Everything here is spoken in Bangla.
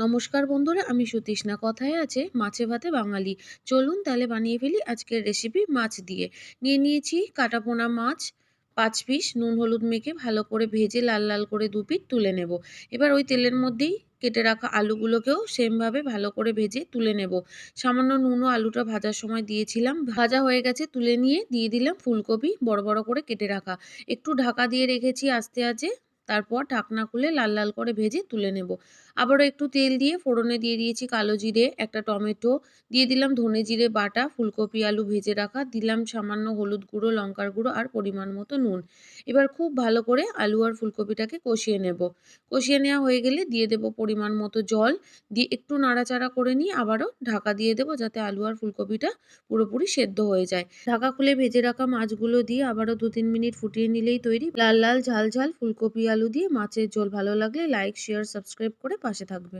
নমস্কার বন্ধুরা, আমি সুতৃষ্ণা। কথায় আছে মাছে ভাতে বাঙালি। চলুন তাহলে বানিয়ে ফেলি আজকের রেসিপি মাছ দিয়ে। নিয়ে নিয়েছি কাটাপোনা মাছ ৫ পিস, নুন হলুদ মেখে ভালো করে ভেজে লাল লাল করে ২ পিঠ তুলে নেব। এবার ওই তেলের মধ্যেই কেটে রাখা আলুগুলোকেও সেমভাবে ভালো করে ভেজে তুলে নেব। সামান্য নুন ও আলুটা ভাজার সময় দিয়েছিলাম। ভাজা হয়ে গেছে, তুলে নিয়ে দিয়ে দিলাম ফুলকপি বড় বড় করে কেটে রাখা। একটু ঢাকা দিয়ে রেখেছি আস্তে আঁচে। তারপর ঢাকনা খুলে লাল লাল করে ভেজে তুলে নেব। আবারও একটু তেল দিয়ে ফোড়নে দিয়ে দিয়েছি কালো জিরে, একটা টমেটো, দিয়ে দিলাম ধনে জিরে বাটা, ফুলকপি আলু ভেজে রাখা, দিলাম সামান্য হলুদ গুঁড়ো, লঙ্কার গুঁড়ো আর পরিমাণ মতো নুন। এবার খুব ভালো করে আলু আর ফুলকপিটাকে কষিয়ে নেব। কষিয়ে নেওয়া হয়ে গেলে দিয়ে দেব পরিমাণ মতো জল, দিয়ে একটু নাড়াচাড়া করে নিয়ে আবারও ঢাকা দিয়ে দেবো যাতে আলু আর ফুলকপিটা পুরোপুরি সেদ্ধ হয়ে যায়। ঢাকা খুলে ভেজে রাখা মাছগুলো দিয়ে আবারও ২-৩ মিনিট ফুটিয়ে নিলেই তৈরি লাল লাল ঝাল ঝাল ফুলকপি আলু দিয়ে মাছের ঝোল। ভালো লাগলে লাইক, শেয়ার, সাবস্ক্রাইব করে পাশে থাকবেন।